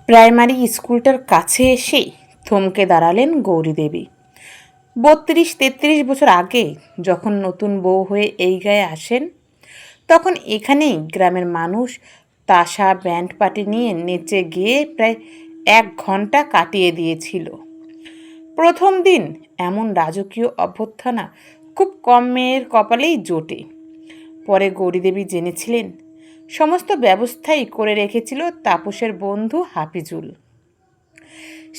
Primary স্কুলটার কাছে এসেই থমকে দাঁড়ালেন গৌরীদেবী। 32-33 বছর আগে যখন নতুন বউ হয়ে এই গায়ে আসেন, তখন এখানেই গ্রামের মানুষ তাসা ব্যান্ড পার্টি নিয়ে নেচে গিয়ে প্রায় 1 ঘন্টা কাটিয়ে দিয়েছিল। প্রথম দিন এমন রাজকীয় অভ্যর্থনা খুব কম মেয়ের কপালেই জোটে। পরে গৌরীদেবী জেনেছিলেন সমস্ত ব্যবস্থাই করে রেখেছিল তাপসের বন্ধু হাফিজুল।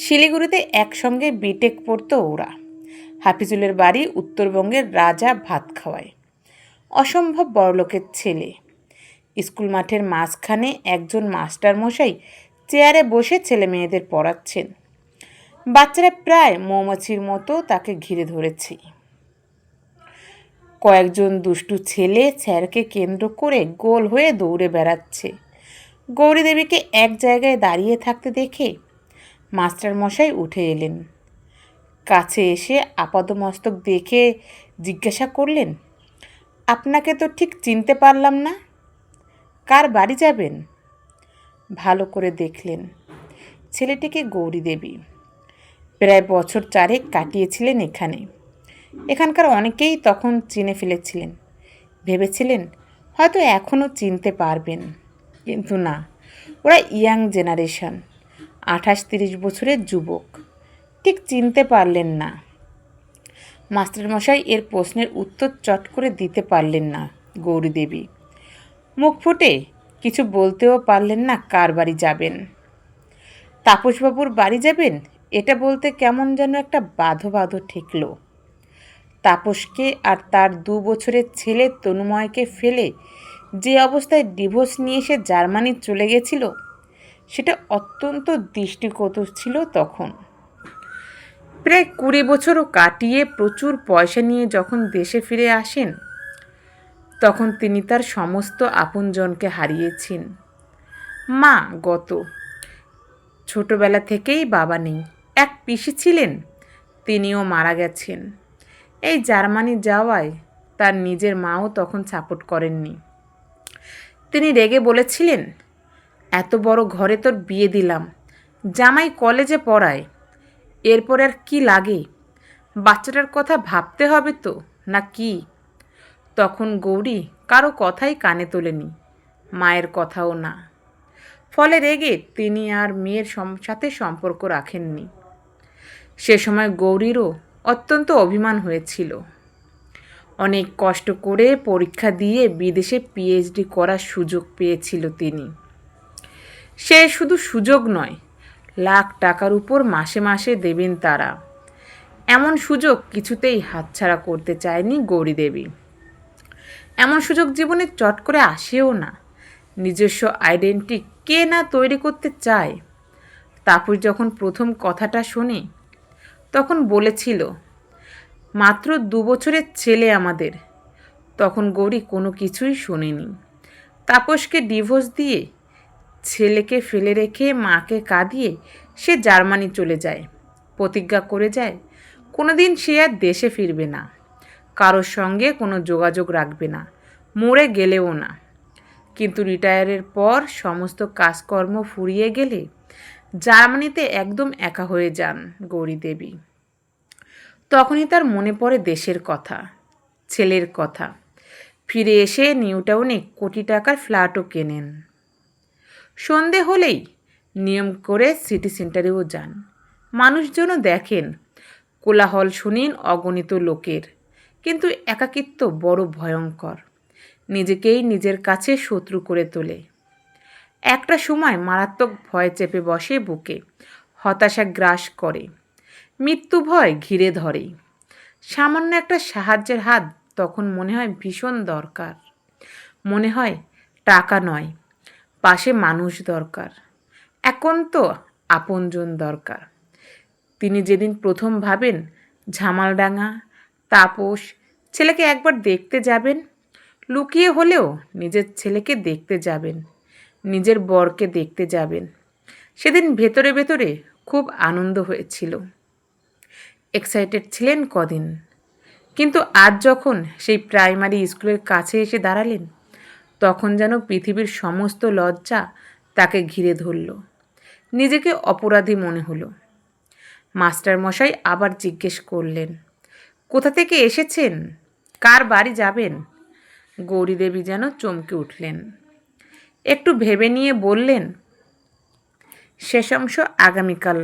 শিলিগুড়িতে একসঙ্গে বিটেক পড়তো ওরা। হাফিজুলের বাড়ি উত্তরবঙ্গের রাজা ভাত খাওয়ায়। অসম্ভব বড়লোকের ছেলে। স্কুল মাঠের মাঝখানে একজন মাস্টার মশাই চেয়ারে বসে ছেলে মেয়েদের পড়াচ্ছেন। বাচ্চারা প্রায় মৌমাছির মতো তাকে ঘিরে ধরেছে। কয়েকজন দুষ্টু ছেলে স্যারকে কেন্দ্র করে গোল হয়ে দৌড়ে বেড়াচ্ছে। গৌরীদেবীকে এক জায়গায় দাঁড়িয়ে থাকতে দেখে মাস্টার মশাই উঠে এলেন। কাছে এসে আপাদমস্তক দেখে জিজ্ঞাসা করলেন, আপনাকে তো ঠিক চিনতে পারলাম না, কার বাড়ি যাবেন? ভালো করে দেখলেন, ছেলেটিকে গৌরীদেবী। প্রায় বছর 4 কাটিয়েছিলেন এখানে। এখানকার অনেকেই তখন চিনে ফেলেছিলেন। ভেবেছিলেন হয়তো এখনও চিনতে পারবেন, কিন্তু না, ওরা ইয়াং জেনারেশন, 28-30 বছরের যুবক। ঠিক চিনতে পারলেন না। মাস্টারমশাই এর প্রশ্নের উত্তর চট করে দিতে পারলেন না। গৌরীদেবী মুখ ফুটে কিছু বলতেও পারলেন না। কার বাড়ি যাবেন? তাপসবাবুর বাড়ি যাবেন, এটা বলতে কেমন যেন একটা বাঁধো বাঁধো ঠেকল। তাপসকে আর তার 2 বছরের ছেলে তনুময়কে ফেলে যে অবস্থায় ডিভোর্স নিয়ে সে জার্মানি চলে গেছিল, সেটা অত্যন্ত দৃষ্টিকটু ছিল তখন। প্রায় 20 বছরও কাটিয়ে প্রচুর পয়সা নিয়ে যখন দেশে ফিরে আসেন, তখন তিনি তার সমস্ত আপনজনকে হারিয়েছেন। মা গত, ছোটবেলা থেকেই বাবা নেই। এক পিসি ছিলেন, তিনিও মারা গেছেন। এই জার্মানি যাওয়ায় তার নিজের মাও তখন সাপোর্ট করেননি। তিনি রেগে বলেছিলেন, এত বড় ঘরে তোর বিয়ে দিলাম, জামাই কলেজে পড়ায়, এরপর আর কি লাগে? বাচ্চাটার কথা ভাবতে হবে তো, না কি? তখন গৌরী কারো কথাই কানে তোলেনি, মায়ের কথাও না। ফলে রেগে তিনি আর মেয়ের সাথে সম্পর্ক রাখেননি। সে সময় গৌরীরও অত্যন্ত অভিমান হয়েছিল। অনেক কষ্ট করে পরীক্ষা দিয়ে বিদেশে পিএইচডি করার সুযোগ পেয়েছিল তিনি। সে শুধু সুযোগ নয়, লাখ টাকার উপর মাসে মাসে দেবেন তারা। এমন সুযোগ কিছুতেই হাতছাড়া করতে চায়নি গৌরীদেবী। এমন সুযোগ জীবনে চট করে আসেও না। নিজস্ব আইডেন্টিটি কে না তৈরি করতে চায়? তাপস যখন প্রথম কথাটা শোনে, তখন বলেছিল, মাত্র 2 বছরের ছেলে আমাদের। তখন গৌরী কোনো কিছুই শোনেনি। তাপসকে ডিভোর্স দিয়ে, ছেলেকে ফেলে রেখে, মাকে কাঁদিয়ে সে জার্মানি চলে যায়। প্রতিজ্ঞা করে যায় কোনোদিন সে আর দেশে ফিরবে না, কারোর সঙ্গে কোনো যোগাযোগ রাখবে না, মরে গেলেও না। কিন্তু রিটায়ারের পর সমস্ত কাজকর্ম ফুরিয়ে গেলে জার্মানিতে একদম একা হয়ে যান গৌরীদেবী। তখনই তার মনে পড়ে দেশের কথা, ছেলের কথা। ফিরে এসে নিউ টাউনে কোটি টাকার ফ্ল্যাটও কেনেন। সন্ধে হলেই নিয়ম করে সিটি সেন্টারেও যান। মানুষজনও দেখেন, কোলাহল শুনেন অগণিত লোকের, কিন্তু একাকিত্ব বড় ভয়ঙ্কর। নিজেকেই নিজের কাছে শত্রু করে তোলে। একটা সময় মারাত্মক ভয় চেপে বসে বুকে, হতাশা গ্রাস করে, মৃত্যু ভয় ঘিরে ধরে। সামান্য একটা সাহায্যের হাত তখন মনে হয় ভীষণ দরকার। মনে হয় টাকা নয়, পাশে মানুষ দরকার, একান্ত আপনজন দরকার। তিনি যেদিন প্রথম ভাবেন ঝামালডাঙ্গা, তাপস ছেলেকে একবার দেখতে যাবেন, লুকিয়ে হলেও নিজের ছেলেকে দেখতে যাবেন, নিজের বরকে দেখতে যাবেন, সেদিন ভেতরে ভেতরে খুব আনন্দ হয়েছিল। এক্সাইটেড ছিলেন কদিন, কিন্তু আজ যখন সেই প্রাইমারি স্কুলের কাছে এসে দাঁড়ালেন, তখন যেন পৃথিবীর সমস্ত লজ্জা তাকে ঘিরে ধরল। নিজেকে অপরাধী মনে হলো। মাস্টারমশাই আবার জিজ্ঞেস করলেন, কোথা থেকে এসেছেন? কার বাড়ি যাবেন? গৌরীদেবী যেন চমকে উঠলেন। একটু ভেবে নিয়ে বললেন, শেষ অংশ আগামীকাল।